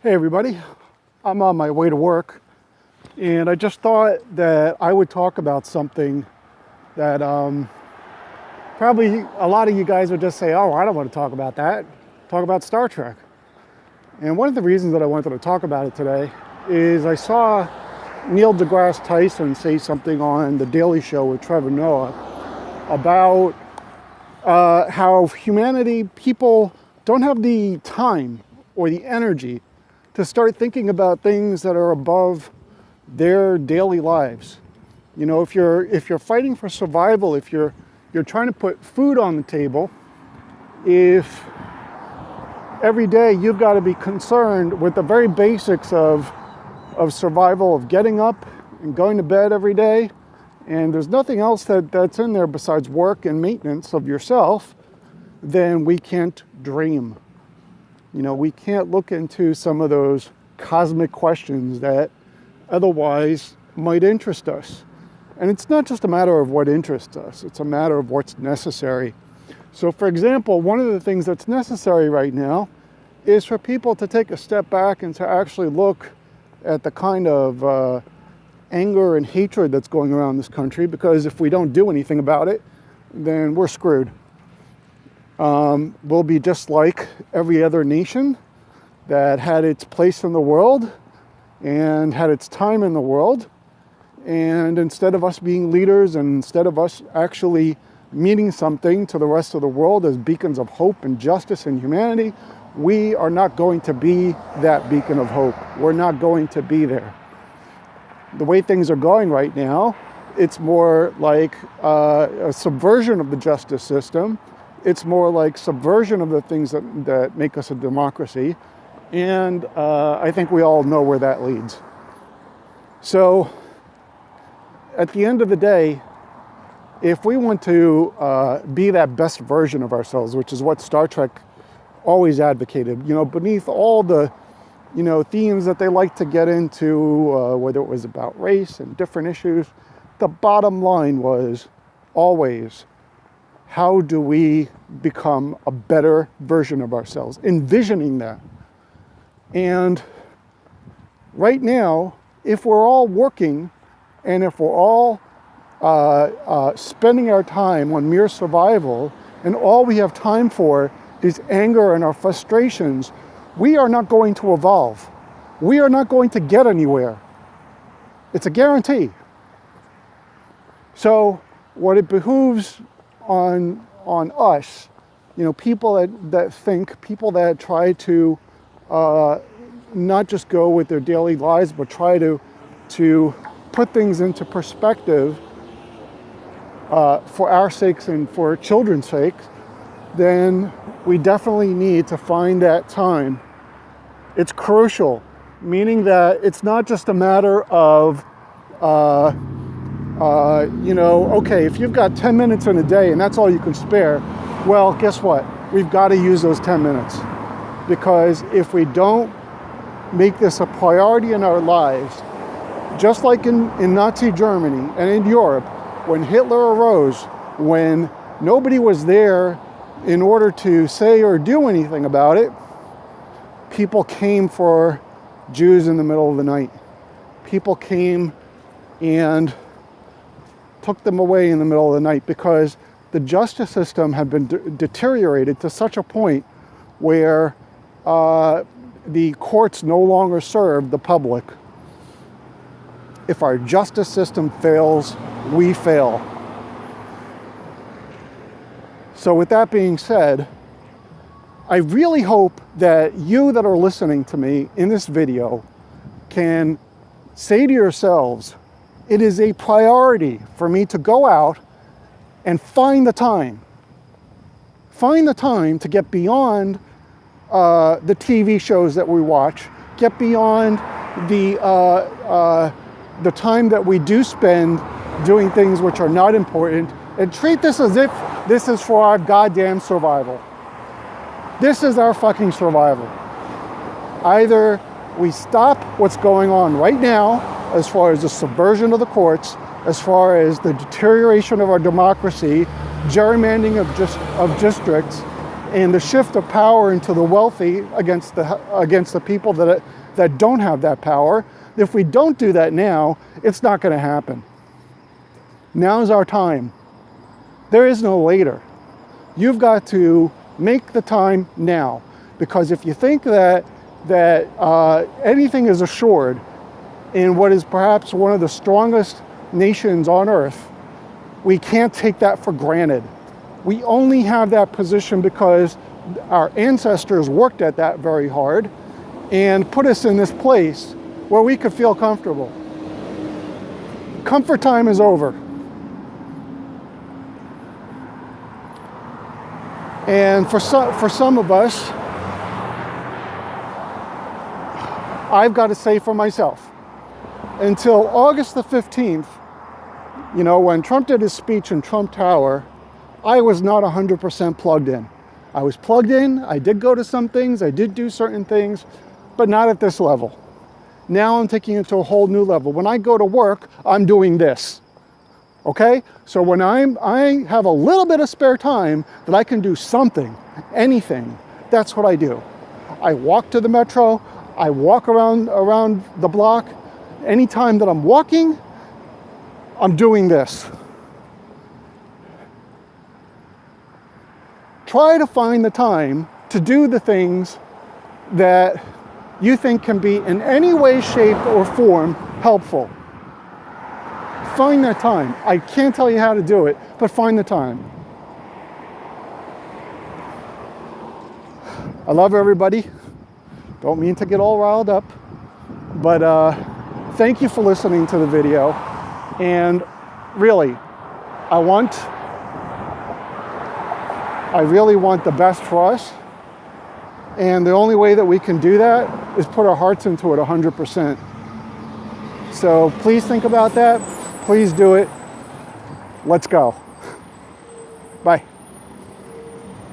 Hey everybody, I'm on my way to work and I just thought that I would talk about something that probably a lot of you guys would just say, oh, I don't want to talk about that. Talk about Star Trek. And one of the reasons that I wanted to talk about it today is I saw Neil deGrasse Tyson say something on The Daily Show with Trevor Noah about how humanity, people don't have the time or the energy to start thinking about things that are above their daily lives. You know, if you're fighting for survival, if you're trying to put food on the table, if every day you've got to be concerned with the very basics of survival, of getting up and going to bed every day, and there's nothing else that's in there besides work and maintenance of yourself, then we can't dream. You know, we can't look into some of those cosmic questions that otherwise might interest us. And it's not just a matter of what interests us, it's a matter of what's necessary. So for example, one of the things that's necessary right now is for people to take a step back and to actually look at the kind of anger and hatred that's going around this country, because if we don't do anything about it, then we're screwed. We'll be just like every other nation that had its place in the world and had its time in the world. And instead of us being leaders and instead of us actually meaning something to the rest of the world as beacons of hope and justice and humanity, we are not going to be that beacon of hope. We're not going to be there. The way things are going right now, it's more like a subversion of the justice system. It's more like subversion of the things that make us a democracy. And I think we all know where that leads. So at the end of the day, if we want to be that best version of ourselves, which is what Star Trek always advocated, you know, beneath all the, you know, themes that they like to get into, whether it was about race and different issues, the bottom line was always, how do we become a better version of ourselves? Envisioning that. And right now, if we're all working and if we're all spending our time on mere survival and all we have time for is anger and our frustrations, we are not going to evolve. We are not going to get anywhere. It's a guarantee. So what it behooves on us, you know, people that think, people that try to not just go with their daily lives, but try to put things into perspective for our sakes and for children's sakes, then we definitely need to find that time. It's crucial, meaning that it's not just a matter of you know, okay, if you've got 10 minutes in a day and that's all you can spare, well, guess what? We've got to use those 10 minutes. Because if we don't make this a priority in our lives, just like in Nazi Germany and in Europe, when Hitler arose, when nobody was there in order to say or do anything about it, people came for Jews in the middle of the night. People came and took them away in the middle of the night because the justice system had been deteriorated to such a point where the courts no longer serve the public. If our justice system fails, we fail. So with that being said, I really hope that you that are listening to me in this video can say to yourselves, it is a priority for me to go out and find the time. Find the time to get beyond the TV shows that we watch, get beyond the time that we do spend doing things which are not important, and treat this as if this is for our goddamn survival. This is our fucking survival. Either we stop what's going on right now as far as the subversion of the courts, as far as the deterioration of our democracy, gerrymandering of districts, and the shift of power into the wealthy against the people that don't have that power. If we don't do that now, it's not going to happen. Now is our time. There is no later. You've got to make the time now, because if you think that anything is assured in what is perhaps one of the strongest nations on earth, we can't take that for granted. We only have that position because our ancestors worked at that very hard and put us in this place where we could feel comfortable. Comfort time is over. And for some of us, I've got to say for myself, until August the 15th, you know, when Trump did his speech in Trump Tower, I was not 100% plugged in. I was plugged in, I did go to some things, I did do certain things, but not at this level. Now I'm taking it to a whole new level. When I go to work, I'm doing this. Okay? So when I have a little bit of spare time that I can do something, anything, that's what I do. I walk to the metro, I walk around the block. Anytime that I'm walking, I'm doing this. Try to find the time to do the things that you think can be in any way, shape, or form helpful. Find that time. I can't tell you how to do it, but find the time. I love everybody. Don't mean to get all riled up, but thank you for listening to the video. And really, I really want the best for us. And the only way that we can do that is put our hearts into it 100%. So please think about that. Please do it. Let's go. Bye.